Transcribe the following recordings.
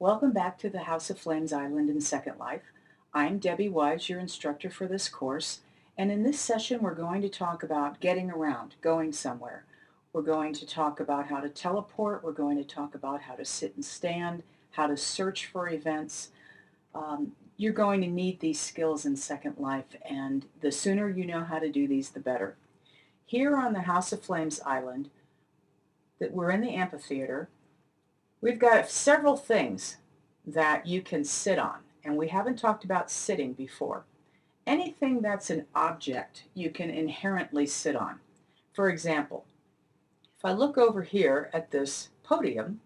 Welcome back to the House of Flames Island in Second Life. I'm Debbie Wise, your instructor for this course, and in this session we're going to talk about getting around, going somewhere. We're going to talk about how to teleport, we're going to talk about how to sit and stand, how to search for events. You're going to need these skills in Second Life, and the sooner you know how to do these, the better. Here on the House of Flames Island, that we're in the amphitheater, we've got several things that you can sit on, and we haven't talked about sitting before. Anything that's an object you can inherently sit on. For example, if I look over here at this podium,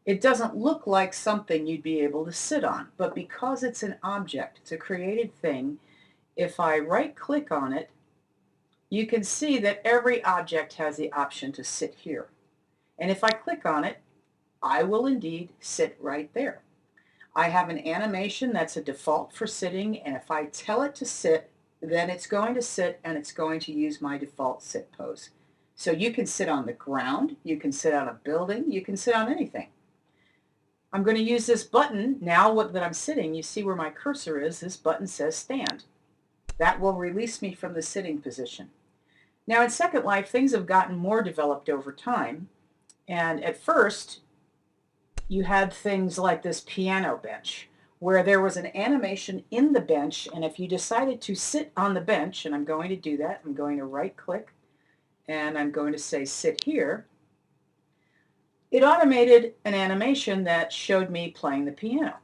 it doesn't look like something you'd be able to sit on, but because it's an object, it's a created thing, if I right-click on it, you can see that every object has the option to sit here. And if I click on it, I will indeed sit right there. I have an animation that's a default for sitting, and if I tell it to sit, then it's going to sit and it's going to use my default sit pose. So you can sit on the ground, you can sit on a building, you can sit on anything. I'm going to use this button now that I'm sitting. You see where my cursor is, this button says stand. That will release me from the sitting position. Now in Second Life, things have gotten more developed over time, and at first you had things like this piano bench where there was an animation in the bench, and if you decided to sit on the bench, and I'm going to do that, I'm going to right click and I'm going to say sit here, it automated an animation that showed me playing the piano.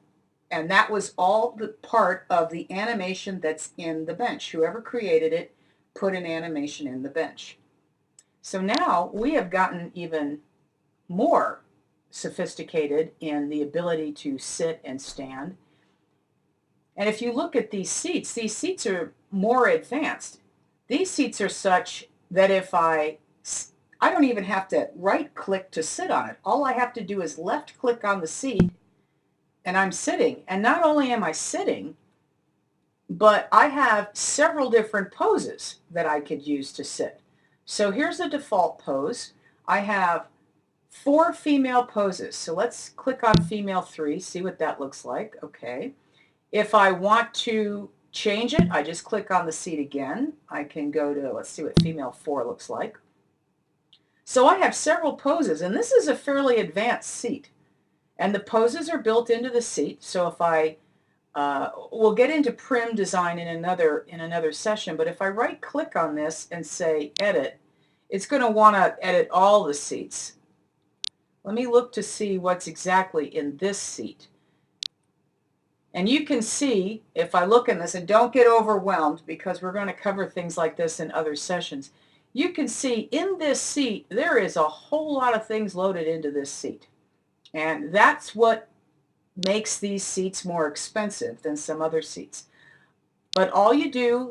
And that was all the part of the animation that's in the bench. Whoever created it put an animation in the bench. So now we have gotten even more sophisticated in the ability to sit and stand. And if you look at these seats are more advanced. These seats are such that if I don't even have to right click to sit on it. All I have to do is left click on the seat and I'm sitting. And not only am I sitting, but I have several different poses that I could use to sit. So here's a default pose. I have 4 female poses. So let's click on female 3, see what that looks like. Okay. If I want to change it, I just click on the seat again. I can go to, let's see what female 4 looks like. So I have several poses, and this is a fairly advanced seat. And the poses are built into the seat. So if I, we'll get into prim design in another session, but if I right click on this and say edit, it's going to want to edit all the seats. Let me look to see what's exactly in this seat. And you can see, if I look in this, and don't get overwhelmed because we're going to cover things like this in other sessions, you can see in this seat, there is a whole lot of things loaded into this seat. And that's what makes these seats more expensive than some other seats. But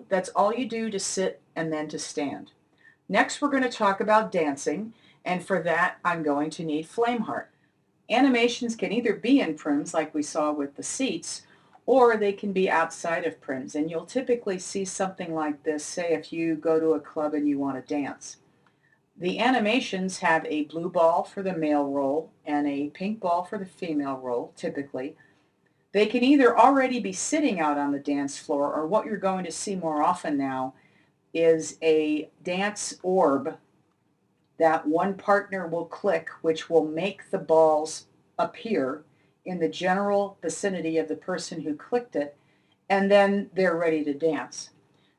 that's all you do to sit and then to stand. Next, we're going to talk about dancing. And for that, I'm going to need Flameheart. Animations can either be in prims, like we saw with the seats, or they can be outside of prims. And you'll typically see something like this, say if you go to a club and you want to dance. The animations have a blue ball for the male role and a pink ball for the female role, typically. They can either already be sitting out on the dance floor, or what you're going to see more often now is a dance orb that one partner will click, which will make the balls appear in the general vicinity of the person who clicked it, and then they're ready to dance.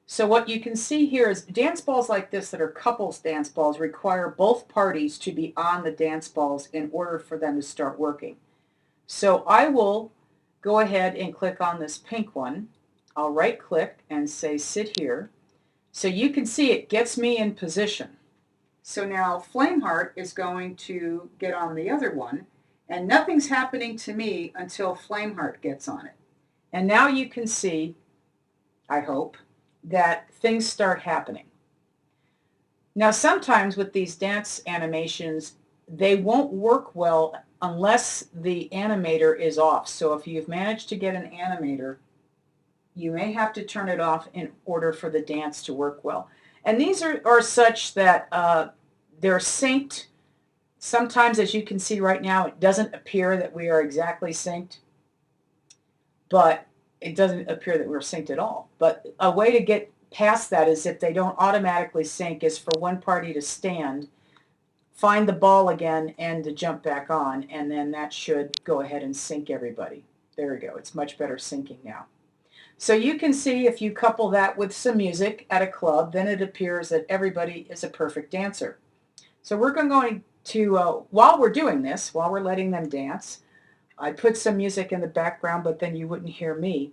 So what you can see here is dance balls like this that are couples dance balls require both parties to be on the dance balls in order for them to start working. So I will go ahead and click on this pink one. I'll right click and say sit here. So you can see it gets me in position. So now Flameheart is going to get on the other one, and nothing's happening to me until Flameheart gets on it. And now you can see, I hope, that things start happening. Now sometimes with these dance animations, they won't work well unless the animator is off. So if you've managed to get an animator, you may have to turn it off in order for the dance to work well. And these are such that they're synced Sometimes, as you can see right now, it doesn't appear that we are exactly synced, but it doesn't appear that we're synced at all. But a way to get past that is if they don't automatically sync is for one party to stand, find the ball again, and to jump back on, and then that should go ahead and sync everybody. There we go. It's much better syncing now. So you can see if you couple that with some music at a club, then it appears that everybody is a perfect dancer. So we're going to, while we're doing this, while we're letting them dance, I put some music in the background, but then you wouldn't hear me.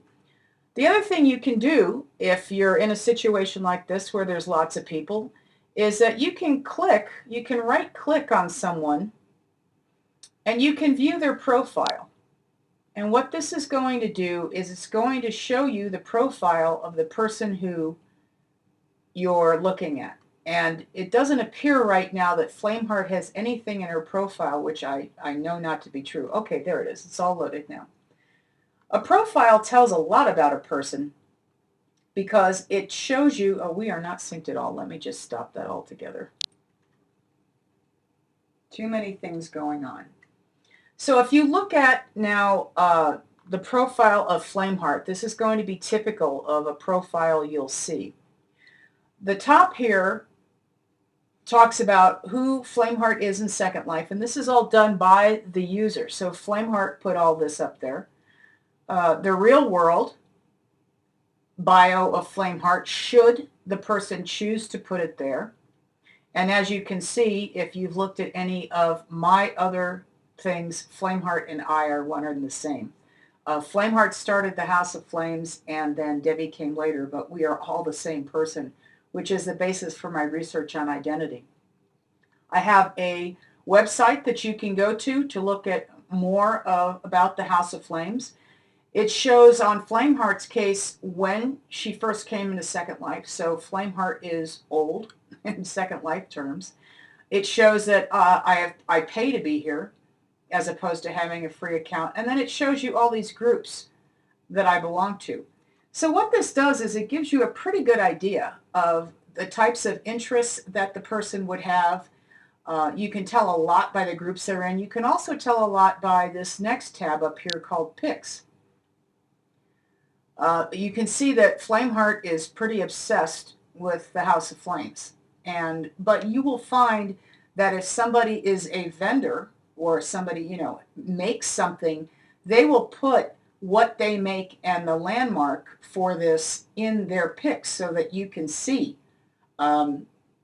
The other thing you can do if you're in a situation like this where there's lots of people is that you can right click on someone and you can view their profile. And what this is going to do is it's going to show you the profile of the person who you're looking at. And it doesn't appear right now that Flameheart has anything in her profile, which I know not to be true. Okay, there it is. It's all loaded now. A profile tells a lot about a person because it shows you, oh, we are not synced at all. Let me just stop that altogether. Too many things going on. So if you look at now the profile of Flameheart, this is going to be typical of a profile you'll see. The top here talks about who Flameheart is in Second Life, and this is all done by the user. So Flameheart put all this up there. The real world bio of Flameheart, should the person choose to put it there. And as you can see, if you've looked at any of my other things, Flameheart and I are one and the same. Flameheart started the House of Flames, and then Debbie came later, but we are all the same person, which is the basis for my research on identity. I have a website that you can go to look at more about the House of Flames. It shows on Flameheart's case when she first came into Second Life, so Flameheart is old in Second Life terms. It shows that I pay to be here as opposed to having a free account, and then it shows you all these groups that I belong to. So what this does is it gives you a pretty good idea of the types of interests that the person would have. You can tell a lot by the groups they're in. You can also tell a lot by this next tab up here called Picks. You can see that Flameheart is pretty obsessed with the House of Flames. But you will find that if somebody is a vendor or somebody, makes something, they will put what they make and the landmark for this in their picks so that you can see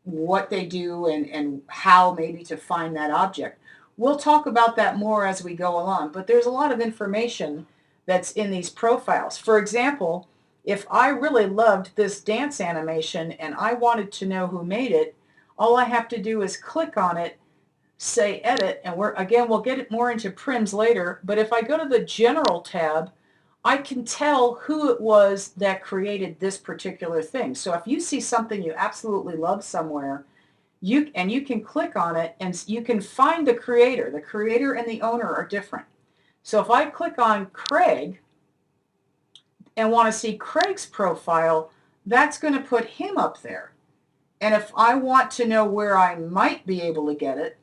what they do and how maybe to find that object. We'll talk about that more as we go along, but there's a lot of information that's in these profiles. For example, if I really loved this dance animation and I wanted to know who made it, all I have to do is click on it, say edit, and we'll get it more into prims later, but if I go to the general tab, I can tell who it was that created this particular thing. So if you see something you absolutely love somewhere, you can click on it and you can find the creator. The creator and the owner are different. So if I click on Craig and want to see Craig's profile, that's going to put him up there. And if I want to know where I might be able to get it,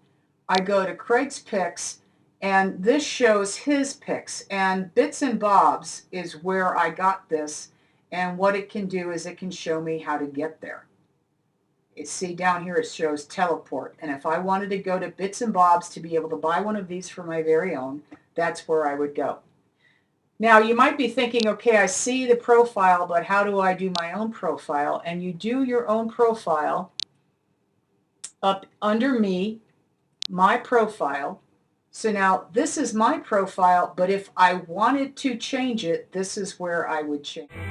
I go to Craig's Picks, and this shows his picks. And Bits and Bobs is where I got this, and what it can do is it can show me how to get there. See down here it shows teleport, and if I wanted to go to Bits and Bobs to be able to buy one of these for my very own, that's where I would go. Now you might be thinking, okay, I see the profile, but how do I do my own profile? And you do your own profile up under me, my profile. So now this is my profile, but if I wanted to change it, this is where I would change it.